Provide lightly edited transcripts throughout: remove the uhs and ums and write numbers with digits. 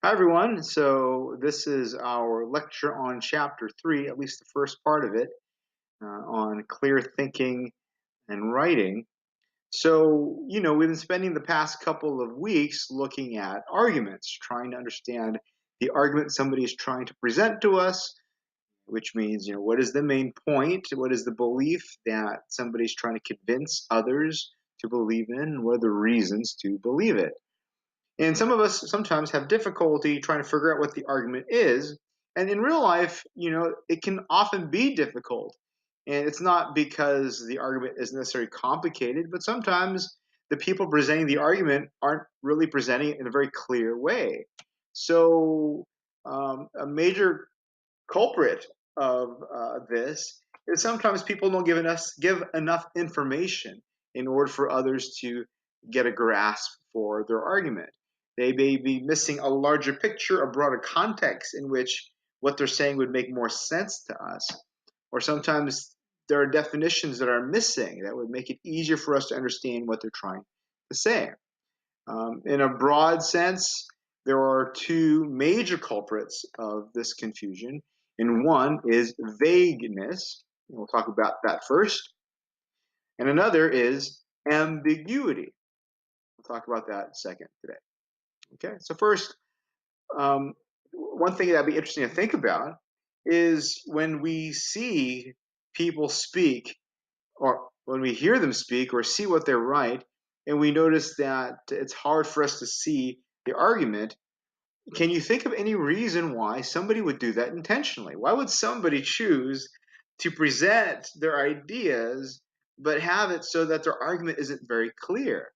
Hi everyone. So this is our lecture on chapter 3, at least the first part of it, on clear thinking and writing. So, we've been spending the past couple of weeks looking at arguments, trying to understand the argument somebody is trying to present to us, which means, what is the main point? What is the belief that somebody's trying to convince others to believe in? And what are the reasons to believe it? And some of us sometimes have difficulty trying to figure out what the argument is. And in real life, it can often be difficult. And it's not because the argument is necessarily complicated, but sometimes the people presenting the argument aren't really presenting it in a very clear way. So, a major culprit of this is sometimes people don't give enough information in order for others to get a grasp for their argument. They may be missing a larger picture, a broader context in which what they're saying would make more sense to us. Or sometimes there are definitions that are missing that would make it easier for us to understand what they're trying to say. In a broad sense, there are two major culprits of this confusion, and one is vagueness. We'll talk about that first. And another is ambiguity. We'll talk about that second today. Okay, so first, one thing that'd be interesting to think about is when we see people speak, or when we hear them speak, or see what they write, and we notice that it's hard for us to see the argument. Can you think of any reason why somebody would do that intentionally? Why would somebody choose to present their ideas but have it so that their argument isn't very clear?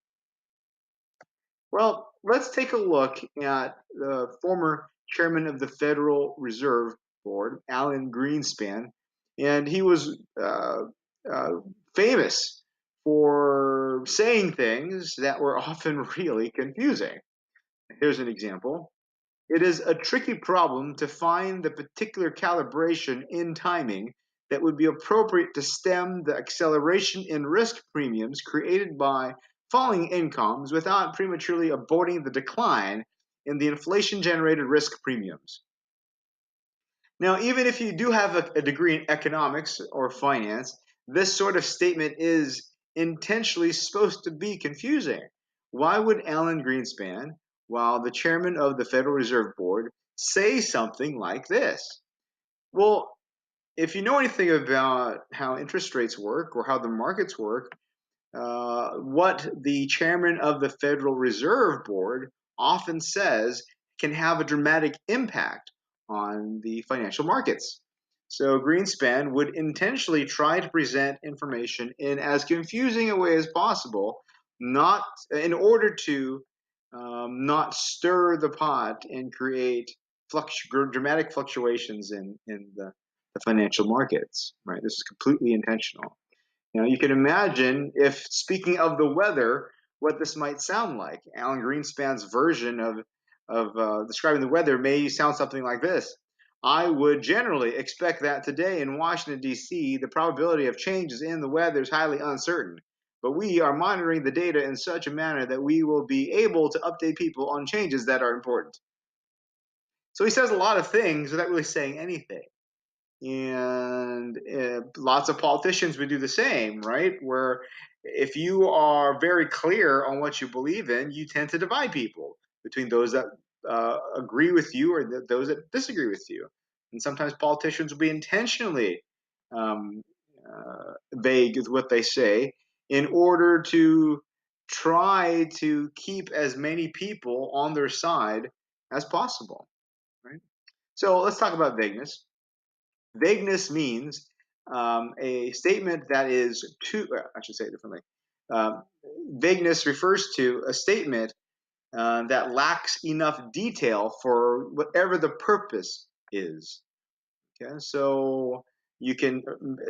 Well, let's take a look at the former chairman of the Federal Reserve Board, Alan Greenspan, and he was uh, famous for saying things that were often really confusing. Here's an example. It is a tricky problem to find the particular calibration in timing that would be appropriate to stem the acceleration in risk premiums created by falling incomes without prematurely aborting the decline in the inflation generated risk premiums. Now, even if you do have a degree in economics or finance, this sort of statement is intentionally supposed to be confusing. Why would Alan Greenspan, while the chairman of the Federal Reserve Board, say something like this? Well, if you know anything about how interest rates work or how the markets work, what the chairman of the Federal Reserve Board often says can have a dramatic impact on the financial markets. So Greenspan would intentionally try to present information in as confusing a way as possible, not in order to not stir the pot and create dramatic fluctuations in the financial markets. Right, this is completely intentional. You can imagine if speaking of the weather, what this might sound like. Alan Greenspan's version of describing the weather may sound something like this. I would generally expect that today in Washington, D.C., the probability of changes in the weather is highly uncertain. But we are monitoring the data in such a manner that we will be able to update people on changes that are important. So he says a lot of things without really saying anything. And lots of politicians would do the same, right? Where if you are very clear on what you believe in, you tend to divide people between those that agree with you or those that disagree with you. And sometimes politicians will be intentionally vague with what they say in order to try to keep as many people on their side as possible, right? So let's talk about vagueness. Vagueness means a statement that is too, I should say it differently. Vagueness refers to a statement that lacks enough detail for whatever the purpose is. Okay, so you can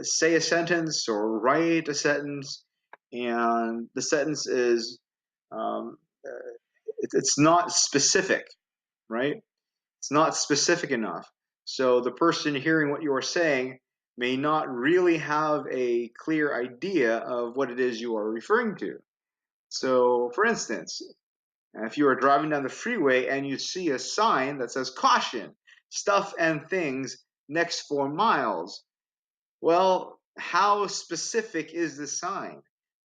say a sentence or write a sentence, and the sentence is it's not specific, right? It's not specific enough. So the person hearing what you are saying may not really have a clear idea of what it is you are referring to. So, for instance, And if you are driving down the freeway and you see a sign that says caution, stuff and things next 4 miles, well, how specific is the sign?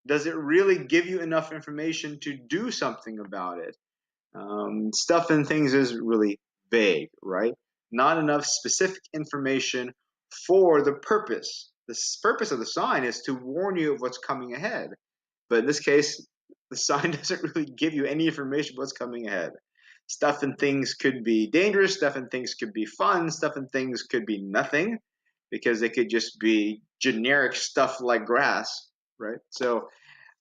Does it really give you enough information to do something about it? Stuff and things is really vague, right? Not enough specific information for the purpose. The purpose of the sign is to warn you of what's coming ahead. But in this case, the sign doesn't really give you any information about what's coming ahead. Stuff and things could be dangerous, stuff and things could be fun, stuff and things could be nothing, because they could just be generic stuff like grass, right? So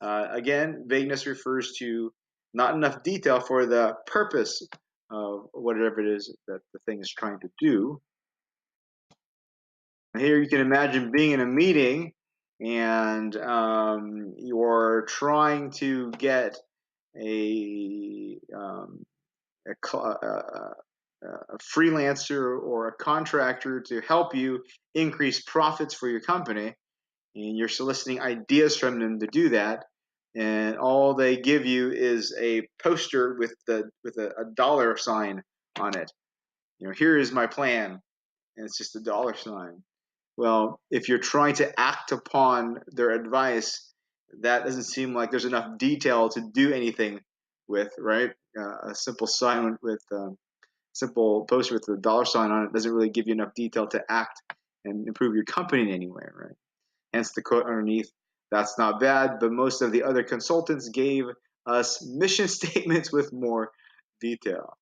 again, vagueness refers to not enough detail for the purpose of whatever it is that the thing is trying to do. Here you can imagine being in a meeting and you're trying to get a, a freelancer or a contractor to help you increase profits for your company, and you're soliciting ideas from them to do that, and all they give you is a poster with a dollar sign on it. Here is my plan, and it's just a dollar sign. Well, if you're trying to act upon their advice, that doesn't seem like there's enough detail to do anything with, right? A simple sign with simple poster with a dollar sign on it doesn't really give you enough detail to act and improve your company in any way, right? Hence the quote underneath, that's not bad, but most of the other consultants gave us mission statements with more detail.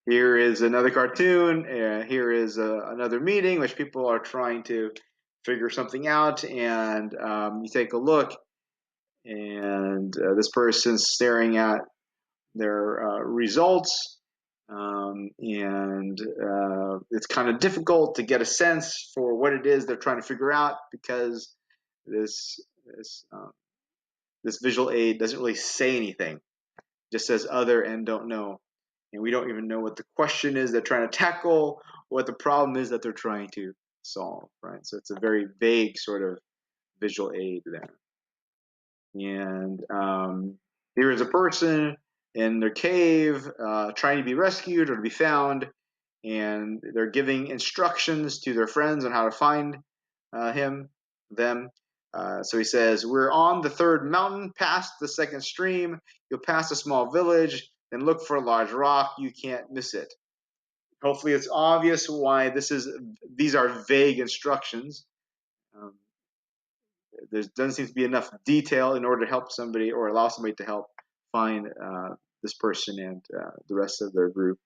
Here is another cartoon. Here is another meeting, which people are trying to figure something out, and you take a look, and this person's staring at their results, and it's kind of difficult to get a sense for what it is they're trying to figure out, because this visual aid doesn't really say anything. It just says other and don't know. And we don't even know what the question is they're trying to tackle, what the problem is that they're trying to solve, right? So it's a very vague sort of visual aid there. And here is a person in their cave trying to be rescued or to be found, and they're giving instructions to their friends on how to find them. So he says, we're on the third mountain, past the second stream. You'll pass a small village, then look for a large rock. You can't miss it. Hopefully it's obvious why these are vague instructions. There doesn't seem to be enough detail in order to help somebody or allow somebody to help find this person and the rest of their group.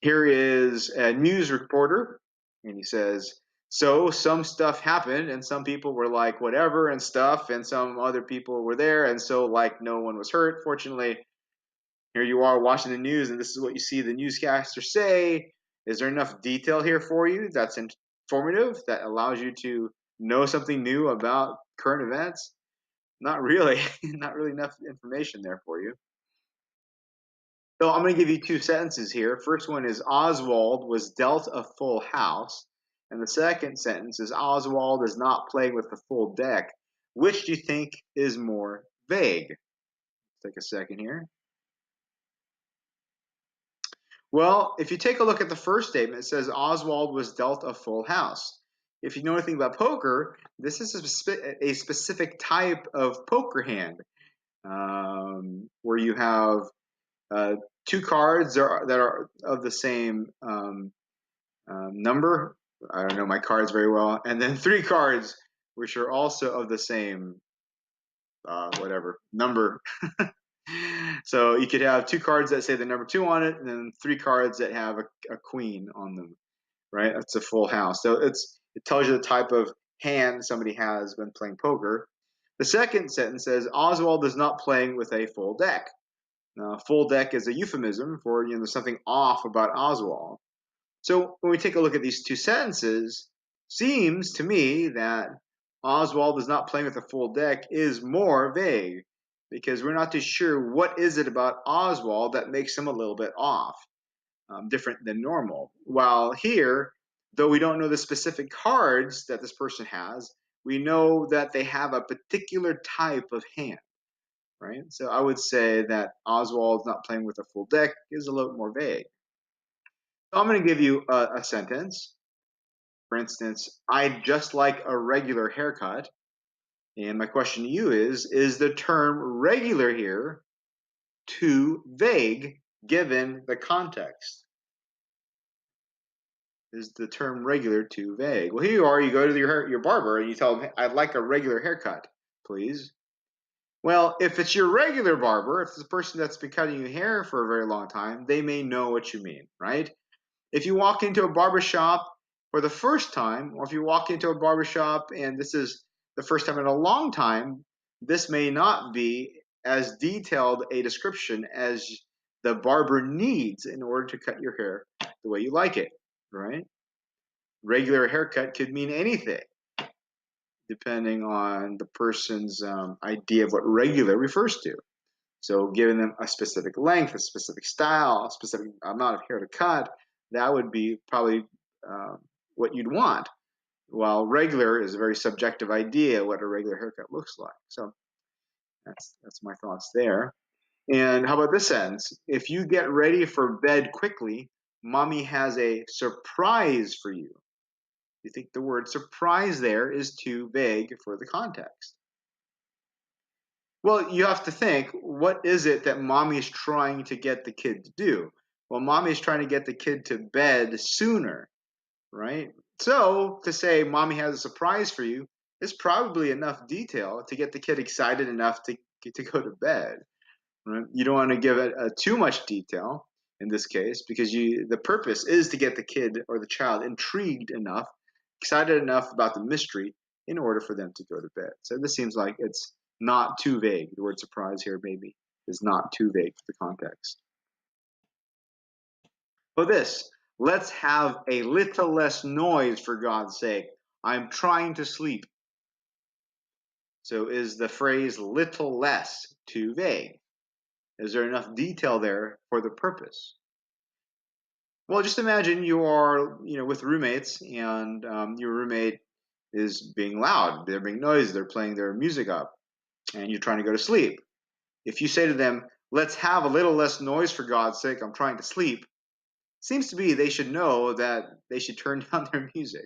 Here is a news reporter, and he says, so some stuff happened, and some people were like, whatever, and stuff, and some other people were there, and so, like, no one was hurt. Fortunately, here you are watching the news, and this is what you see the newscaster say. Is there enough detail here for you that's informative, that allows you to know something new about current events? Not really. Not really enough information there for you. So I'm going to give you two sentences here. First one is Oswald was dealt a full house. And the second sentence is Oswald is not playing with the full deck. Which do you think is more vague? Let's take a second here. Well, if you take a look at the first statement, it says Oswald was dealt a full house. If you know anything about poker, this is a specific type of poker hand where you have two cards that are of the same number. I don't know my cards very well. And then three cards which are also of the same whatever number. So you could have two cards that say the number 2 on it, and then three cards that have a queen on them, right? That's a full house. So it tells you the type of hand somebody has when playing poker. The second sentence says Oswald is not playing with a full deck. Now, full deck is a euphemism for, there's something off about Oswald. So when we take a look at these two sentences, seems to me that Oswald is not playing with a full deck is more vague, because we're not too sure what is it about Oswald that makes him a little bit off, different than normal. While here, though we don't know the specific cards that this person has, we know that they have a particular type of hand, right? So I would say that Oswald's not playing with a full deck is a little more vague. So I'm going to give you a sentence. For instance, I'd just like a regular haircut. And my question to you is the term regular here too vague given the context? Is the term regular too vague? Well, here you are, you go to your barber and you tell him, I'd like a regular haircut, please. Well, if it's your regular barber, if it's the person that's been cutting your hair for a very long time, they may know what you mean, right? If you walk into a barbershop for the first time, or if you walk into a barbershop and this is the first time in a long time, this may not be as detailed a description as the barber needs in order to cut your hair the way you like it, right? Regular haircut could mean anything depending on the person's idea of what regular refers to. So giving them a specific length, a specific style, a specific amount of hair to cut, that would be probably what you'd want. While regular is a very subjective idea what a regular haircut looks like. So that's my thoughts there. And how about this sentence? If you get ready for bed quickly, mommy has a surprise for you. You think the word surprise there is too vague for the context? Well, you have to think, what is it that mommy is trying to get the kid to do? Well, mommy is trying to get the kid to bed sooner, right? So to say mommy has a surprise for you is probably enough detail to get the kid excited enough to go to bed. Right? You don't want to give it too much detail in this case because the purpose is to get the kid or the child intrigued enough, excited enough about the mystery in order for them to go to bed. So this seems like it's not too vague. The word surprise here maybe is not too vague for the context. But this, let's have a little less noise for God's sake. I'm trying to sleep. So is the phrase little less too vague? Is there enough detail there for the purpose? Well, just imagine you are, with roommates, and your roommate is being loud. They're being noisy. They're playing their music up, and you're trying to go to sleep. If you say to them, "Let's have a little less noise for God's sake. I'm trying to sleep," seems to me they should know that they should turn down their music.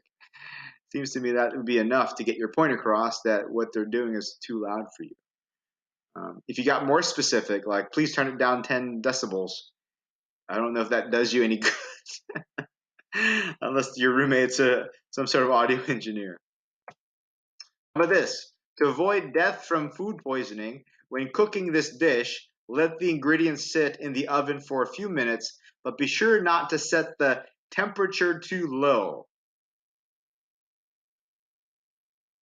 Seems to me that would be enough to get your point across that what they're doing is too loud for you. If you got more specific, like please turn it down 10 decibels, I don't know if that does you any good, unless your roommate's some sort of audio engineer. How about this? To avoid death from food poisoning, when cooking this dish, let the ingredients sit in the oven for a few minutes, but be sure not to set the temperature too low.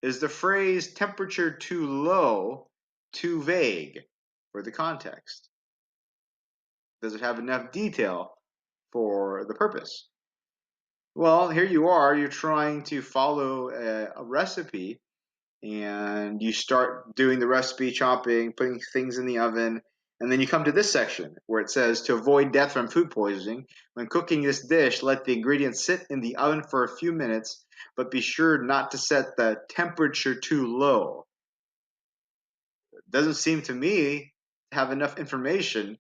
Is the phrase temperature too low too vague for the context? Does it have enough detail for the purpose? Well, here you are, you're trying to follow a recipe, and you start doing the recipe, chopping, putting things in the oven, and then you come to this section where it says to avoid death from food poisoning, when cooking this dish, let the ingredients sit in the oven for a few minutes, but be sure not to set the temperature too low. It doesn't seem to me to have enough information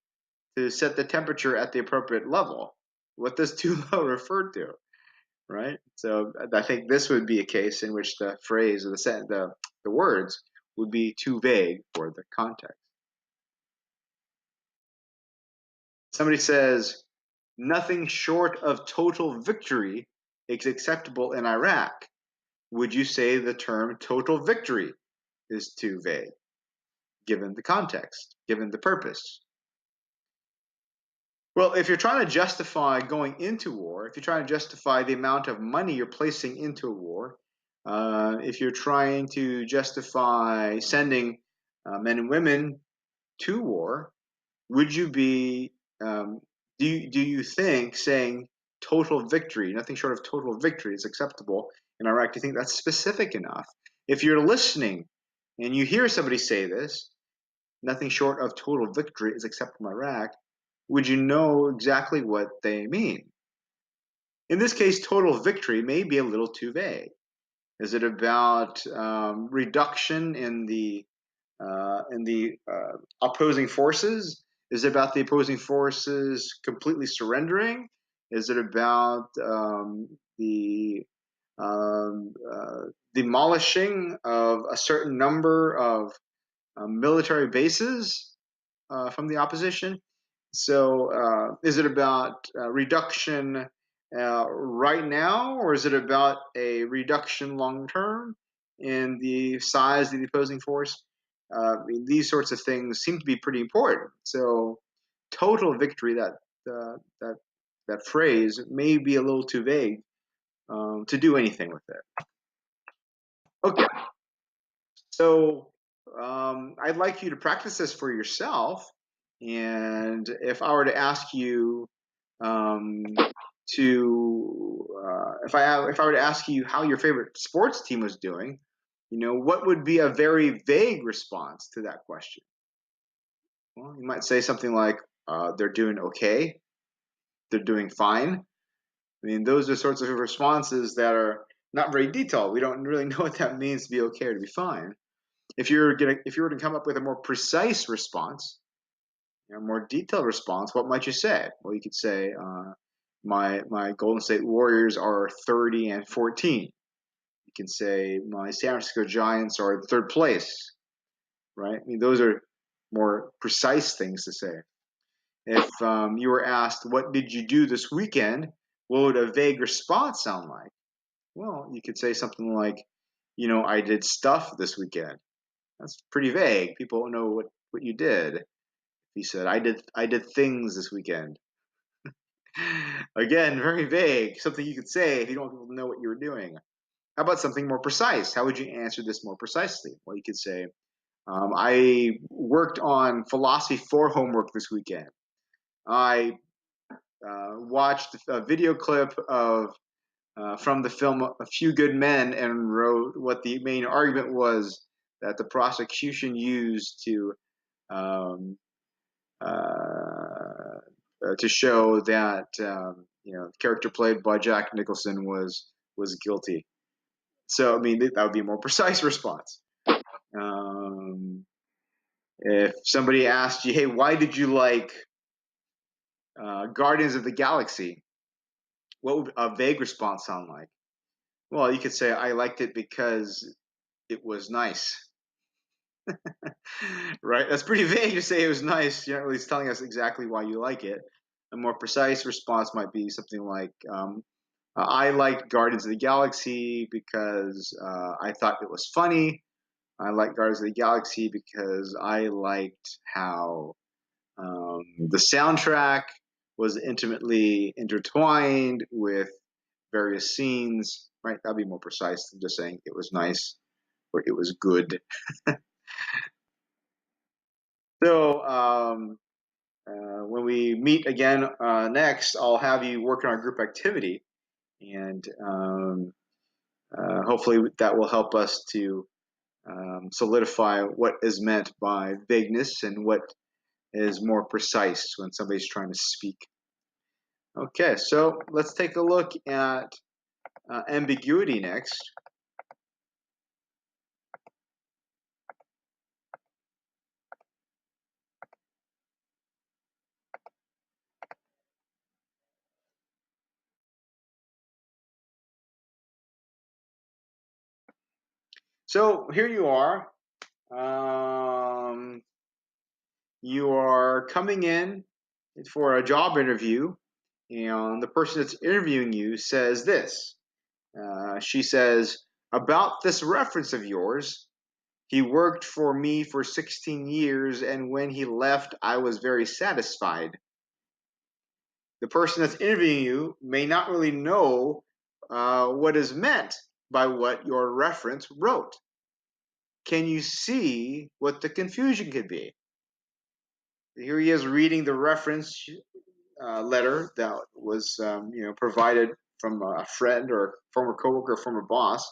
to set the temperature at the appropriate level. What does too low refer to? Right? So I think this would be a case in which the phrase or the words would be too vague for the context. Somebody says, nothing short of total victory is acceptable in Iraq. Would you say the term total victory is too vague, given the context, given the purpose? Well, if you're trying to justify going into war, if you're trying to justify the amount of money you're placing into a war, if you're trying to justify sending men and women to war, would you be, do you think saying total victory, nothing short of total victory is acceptable in Iraq? Do you think that's specific enough? If you're listening and you hear somebody say this, nothing short of total victory is acceptable in Iraq, would you know exactly what they mean? In this case, total victory may be a little too vague. Is it about reduction in the opposing forces? Is it about the opposing forces completely surrendering? Is it about the demolishing of a certain number of military bases from the opposition? So, is it about reduction right now, or is it about a reduction long term in the size of the opposing force? I mean, these sorts of things seem to be pretty important. So, total victory, that that phrase may be a little too vague to do anything with it. Okay, so I'd like you to practice this for yourself. And if I were to ask you um, if I were to ask you how your favorite sports team was doing, what would be a very vague response to that question? Well, you might say something like, "They're doing okay. They're doing fine." I mean, those are sorts of responses that are not very detailed. We don't really know what that means to be okay or to be fine. If you were to come up with a more precise response, a more detailed response, what might you say? Well, you could say, my Golden State Warriors are 30-14. You can say my San Francisco Giants are in third place, right? I mean, those are more precise things to say. If you were asked, what did you do this weekend? What would a vague response sound like? Well, you could say something like, I did stuff this weekend. That's pretty vague. People don't know what you did. He said, I did things this weekend. Again, very vague. Something you could say if you don't want people to know what you were doing. How about something more precise? How would you answer this more precisely? Well, you could say, I worked on Philosophy 4 homework this weekend. I watched a video clip of from the film A Few Good Men and wrote what the main argument was that the prosecution used um, to show that the character played by Jack Nicholson was guilty. So I mean that would be a more precise response. Um, if somebody asked you, "Hey, why did you like Guardians of the Galaxy?" What would a vague response sound like? Well, you could say, "I liked it because it was nice." Right? That's pretty vague to say it was nice. You're not really telling us exactly why you like it. A more precise response might be something like, I liked Guardians of the Galaxy because I thought it was funny. I liked Guardians of the Galaxy because I liked how the soundtrack was intimately intertwined with various scenes. Right? That'd be more precise than just saying it was nice or it was good. So when we meet again next, I'll have you work on our group activity, and hopefully that will help us to solidify what is meant by vagueness and what is more precise when somebody's trying to speak. Okay, so let's take a look at ambiguity next. So here you are. You are coming in for a job interview, and the person that's interviewing you says this. She says, about this reference of yours, he worked for me for 16 years, and when he left, I was very satisfied. The person that's interviewing you may not really know what is meant by what your reference wrote. Can you see what the confusion could be? Here he is reading the reference letter that was provided from a friend or former coworker or former boss,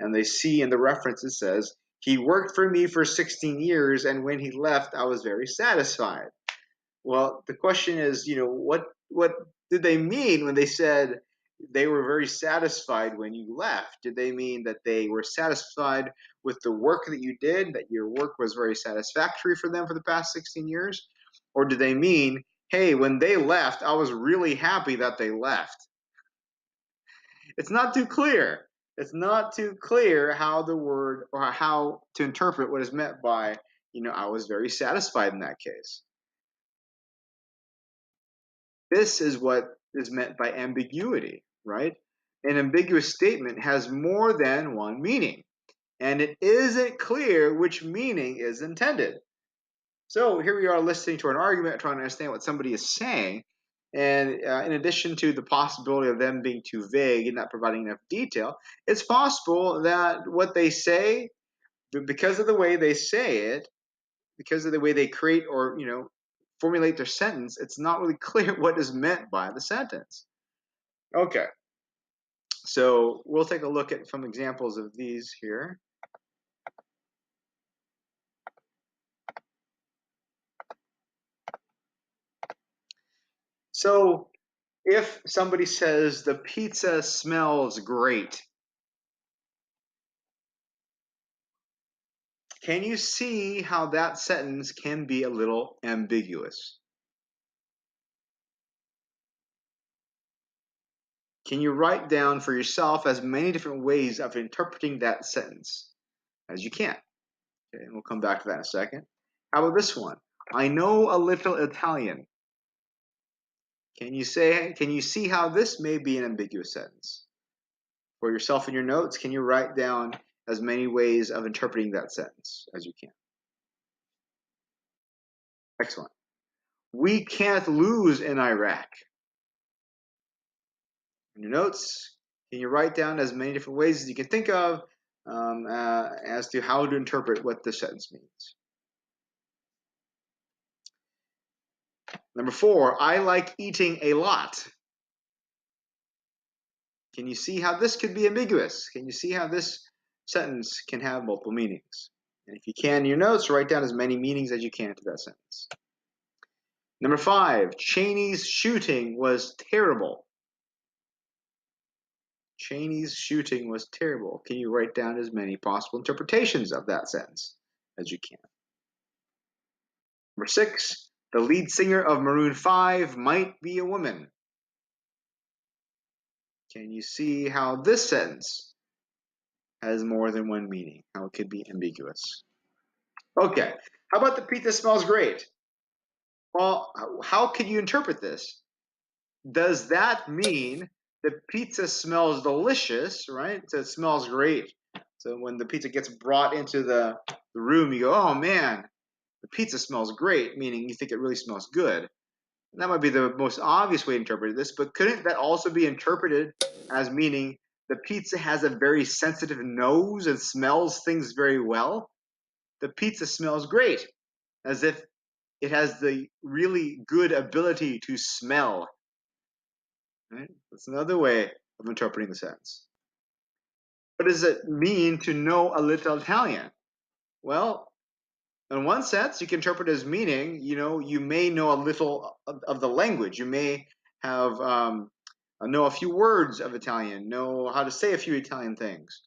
and they see in the reference it says, he worked for me for 16 years, and when he left, I was very satisfied. Well, the question is, what did they mean when they said they were very satisfied when you left? Did they mean that they were satisfied with the work that you did, that your work was very satisfactory for them for the past 16 years? Or did they mean, hey, when they left, I was really happy that they left? It's not too clear. It's not too clear how the word or how to interpret what is meant by, I was very satisfied in that case. This is what is meant by ambiguity, right? An ambiguous statement has more than one meaning, and it isn't clear which meaning is intended. So here we are listening to an argument, trying to understand what somebody is saying, and in addition to the possibility of them being too vague and not providing enough detail, it's possible that what they say, because of the way they say it, because of the way they create or formulate their sentence, it's not really clear what is meant by the sentence. Okay, so we'll take a look at some examples of these here. So if somebody says the pizza smells great, can you see how that sentence can be a little ambiguous? Can you write down for yourself as many different ways of interpreting that sentence as you can? Okay, and we'll come back to that in a second. How about this one? I know a little Italian. Can you see how this may be an ambiguous sentence? For yourself in your notes, can you write down as many ways of interpreting that sentence as you can? Next one. We can't lose in Iraq. In your notes, can you write down as many different ways as you can think of as to how to interpret what this sentence means? Number 4, I like eating a lot. Can you see how this could be ambiguous? Can you see how this sentence can have multiple meanings? And if you can in your notes, write down as many meanings as you can to that sentence. Number 5, Cheney's shooting was terrible. Cheney's shooting was terrible. Can you write down as many possible interpretations of that sentence as you can? Number 6, the lead singer of Maroon 5 might be a woman. Can you see how this sentence has more than one meaning? How it could be ambiguous? Okay, how about the pizza smells great? Well, how can you interpret this? Does that mean the pizza smells delicious, right? So it smells great. So when the pizza gets brought into the room, you go, oh man, the pizza smells great, meaning you think it really smells good. And that might be the most obvious way to interpret this, but couldn't that also be interpreted as meaning the pizza has a very sensitive nose and smells things very well? The pizza smells great, as if it has the really good ability to smell. Right? That's another way of interpreting the sentence. What does it mean to know a little Italian? Well, in one sense, you can interpret it as meaning, you may know a little of the language. You may have know a few words of Italian, know how to say a few Italian things.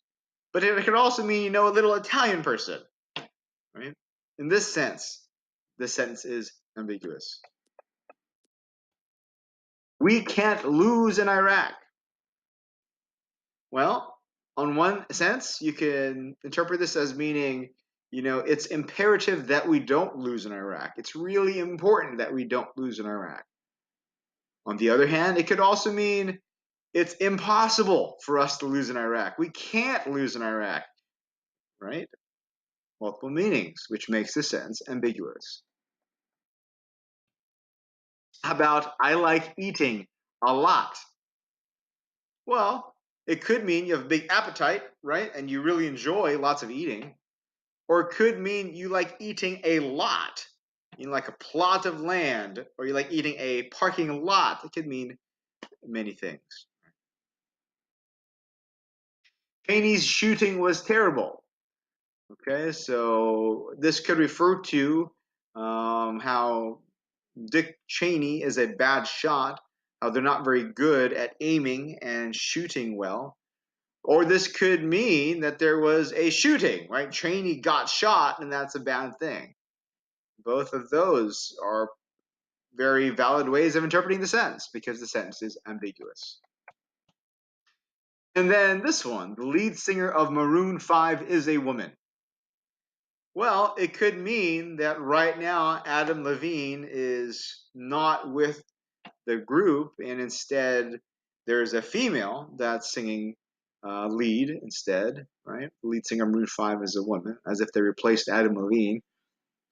But it could also mean you know a little Italian person, right? In this sense, this sentence is ambiguous. We can't lose in Iraq. Well, on one sense, you can interpret this as meaning, it's imperative that we don't lose in Iraq. It's really important that we don't lose in Iraq. On the other hand, it could also mean it's impossible for us to lose in Iraq. We can't lose in Iraq, right? Multiple meanings, which makes the sentence ambiguous. How about I like eating a lot? Well, it could mean you have a big appetite, right? And you really enjoy lots of eating. Or it could mean you like eating a lot. You like a plot of land, or you like eating a parking lot. It could mean many things. Cheney's shooting was terrible. Okay, so this could refer to how Dick Cheney is a bad shot, they're not very good at aiming and shooting well. Or this could mean that there was a shooting, right? Cheney got shot, and that's a bad thing. Both of those are very valid ways of interpreting the sentence because the sentence is ambiguous. And then this one, the lead singer of Maroon 5 is a woman. Well, it could mean that right now Adam Levine is not with the group, and instead there's a female that's singing lead instead, right? The lead singer of Maroon 5 is a woman, as if they replaced Adam Levine.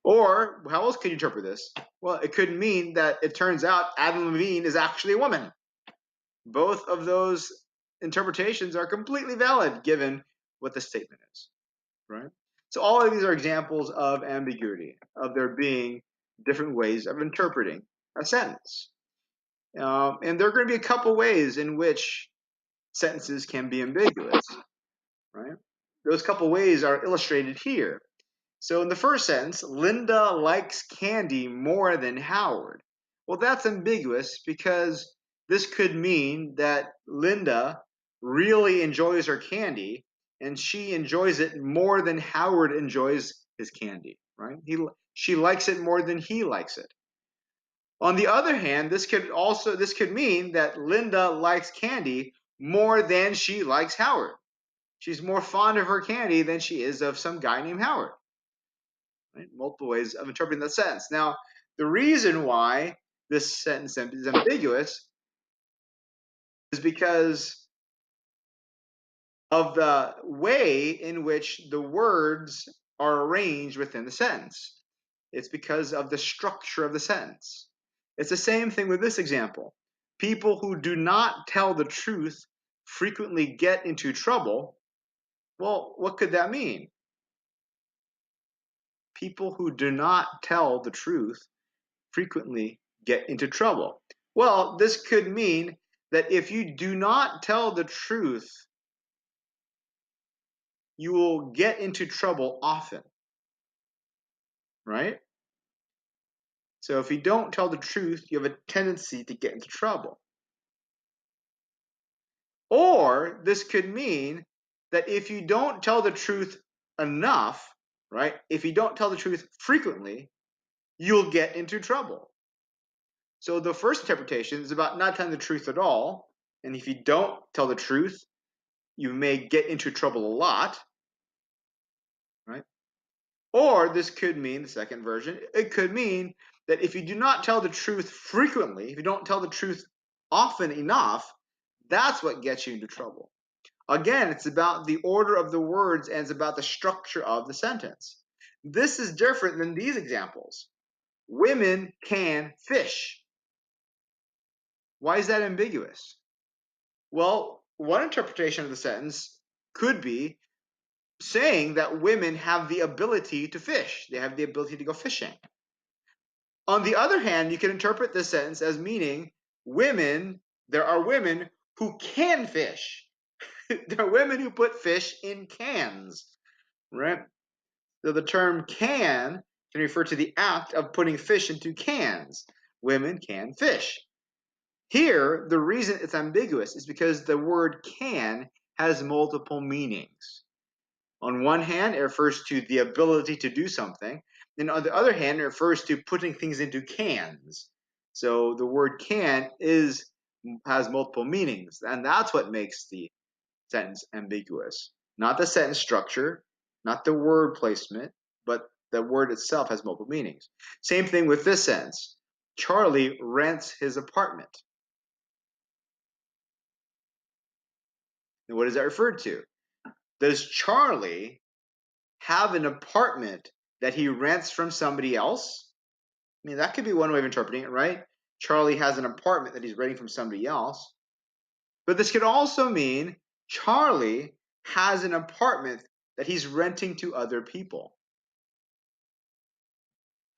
Or how else can you interpret this? Well, it could mean that it turns out Adam Levine is actually a woman. Both of those interpretations are completely valid given what the statement is, right? So all of these are examples of ambiguity, of there being different ways of interpreting a sentence. And there are going to be a couple ways in which sentences can be ambiguous, right? Those couple ways are illustrated here. So in the first sentence, Linda likes candy more than Howard. Well, that's ambiguous because this could mean that Linda really enjoys her candy and she enjoys it more than Howard enjoys his candy, right? She likes it more than he likes it. On the other hand, this could mean that Linda likes candy more than she likes Howard. She's more fond of her candy than she is of some guy named Howard. Right? Multiple ways of interpreting that sentence. Now, the reason why this sentence is ambiguous is because of the way in which the words are arranged within the sentence. It's because of the structure of the sentence. It's the same thing with this example. People who do not tell the truth frequently get into trouble. Well, what could that mean? People who do not tell the truth frequently get into trouble. Well, this could mean that if you do not tell the truth, you will get into trouble often, right? So if you don't tell the truth, you have a tendency to get into trouble. Or this could mean that if you don't tell the truth enough, right? If you don't tell the truth frequently, you'll get into trouble. So the first interpretation is about not telling the truth at all. And if you don't tell the truth, you may get into trouble a lot, right? Or this could mean, the second version, it could mean that if you do not tell the truth frequently, if you don't tell the truth often enough, that's what gets you into trouble. Again, it's about the order of the words and it's about the structure of the sentence. This is different than these examples. Women can fish. Why is that ambiguous? Well, one interpretation of the sentence could be saying that women have the ability to fish. They have the ability to go fishing. On the other hand, you can interpret this sentence as meaning there are women who can fish. There are women who put fish in cans, right? So the term can refer to the act of putting fish into cans. Women can fish. Here, the reason it's ambiguous is because the word can has multiple meanings. On one hand, it refers to the ability to do something. And on the other hand, it refers to putting things into cans. So the word can has multiple meanings. And that's what makes the sentence ambiguous. Not the sentence structure, not the word placement, but the word itself has multiple meanings. Same thing with this sentence. Charlie rents his apartment. And what is that referred to? Does Charlie have an apartment that he rents from somebody else? I mean, that could be one way of interpreting it, right? Charlie has an apartment that he's renting from somebody else. But this could also mean Charlie has an apartment that he's renting to other people.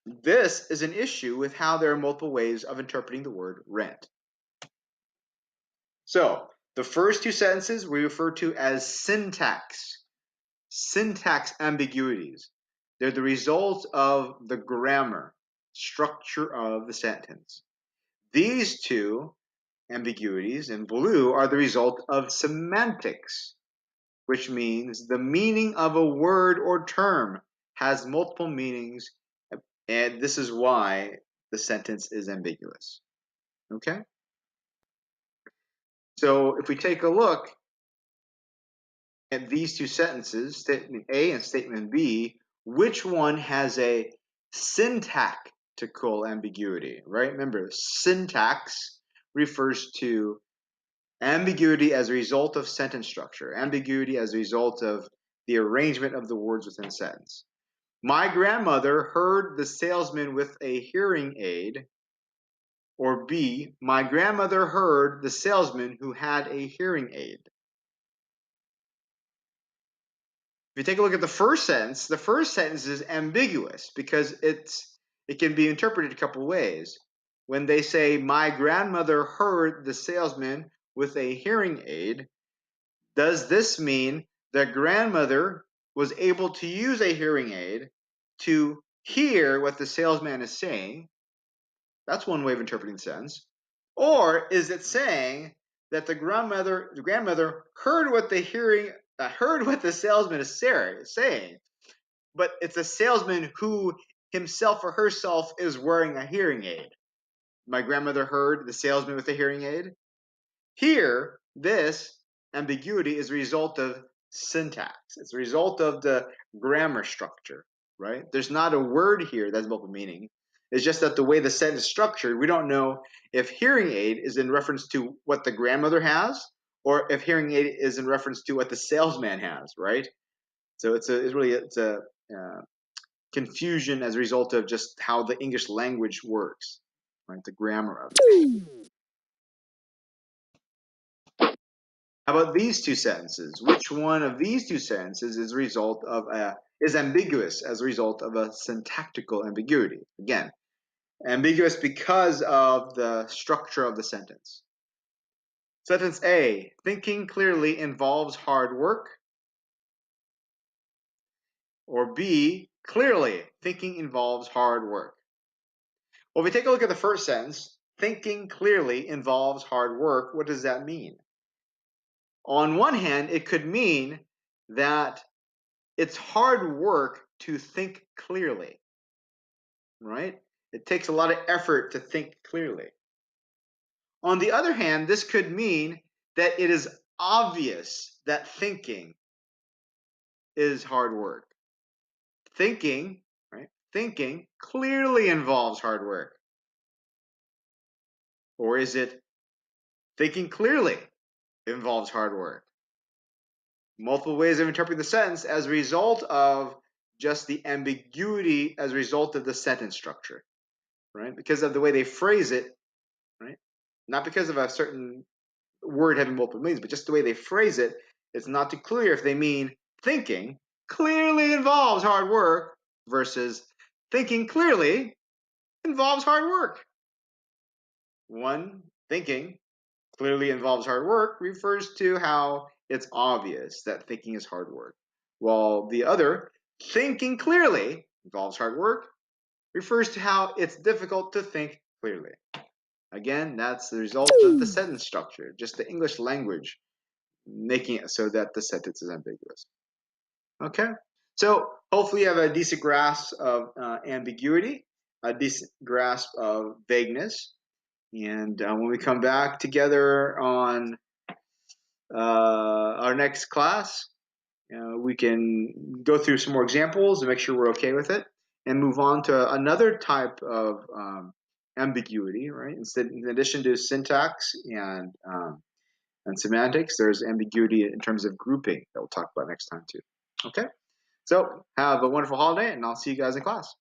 This is an issue with how there are multiple ways of interpreting the word rent. So, the first two sentences we refer to as syntax ambiguities. They're the result of the grammar, structure of the sentence. These two ambiguities in blue are the result of semantics, which means the meaning of a word or term has multiple meanings, and this is why the sentence is ambiguous. Okay? So if we take a look at these two sentences, statement A and statement B, which one has a syntactical ambiguity, right? Remember, syntax refers to ambiguity as a result of sentence structure, ambiguity as a result of the arrangement of the words within a sentence. My grandmother heard the salesman with a hearing aid. Or B, my grandmother heard the salesman who had a hearing aid. If you take a look at the first sentence is ambiguous because it can be interpreted a couple ways. When they say, my grandmother heard the salesman with a hearing aid, does this mean that grandmother was able to use a hearing aid to hear what the salesman is saying? That's one way of interpreting the sentence. Or is it saying that the grandmother heard what the salesman is saying, but it's a salesman who himself or herself is wearing a hearing aid? My grandmother heard the salesman with a hearing aid. Here, this ambiguity is a result of syntax. It's a result of the grammar structure, right? There's not a word here that's multiple meaning. It's just that the way the sentence is structured, we don't know if hearing aid is in reference to what the grandmother has, or if hearing aid is in reference to what the salesman has, right? So it's a confusion as a result of just how the English language works, right? The grammar of it. How about these two sentences? Which one of these two sentences is a result of is ambiguous as a result of a syntactical ambiguity? Again, ambiguous because of the structure of the sentence. Sentence A, thinking clearly involves hard work. Or B, clearly thinking involves hard work. Well, if we take a look at the first sentence, thinking clearly involves hard work, what does that mean? On one hand, it could mean that it's hard work to think clearly, right? It takes a lot of effort to think clearly. On the other hand, this could mean that it is obvious that thinking is hard work. Thinking, right? Thinking clearly involves hard work. Or is it thinking clearly involves hard work? Multiple ways of interpreting the sentence as a result of just the ambiguity as a result of the sentence structure, right? Because of the way they phrase it, right? Not because of a certain word having multiple meanings, but just the way they phrase it, it's not too clear if they mean thinking clearly involves hard work versus thinking clearly involves hard work. One, thinking clearly involves hard work, refers to how it's obvious that thinking is hard work, while the other, thinking clearly involves hard work, refers to how it's difficult to think clearly. Again, that's the result of the sentence structure, just the English language making it so that the sentence is ambiguous. Okay, so hopefully you have a decent grasp of ambiguity, a decent grasp of vagueness, and when we come back together on our next class, we can go through some more examples and make sure we're okay with it, and move on to another type of ambiguity, right? In addition to syntax and semantics, there's ambiguity in terms of grouping that we'll talk about next time too. Okay, so have a wonderful holiday, and I'll see you guys in class.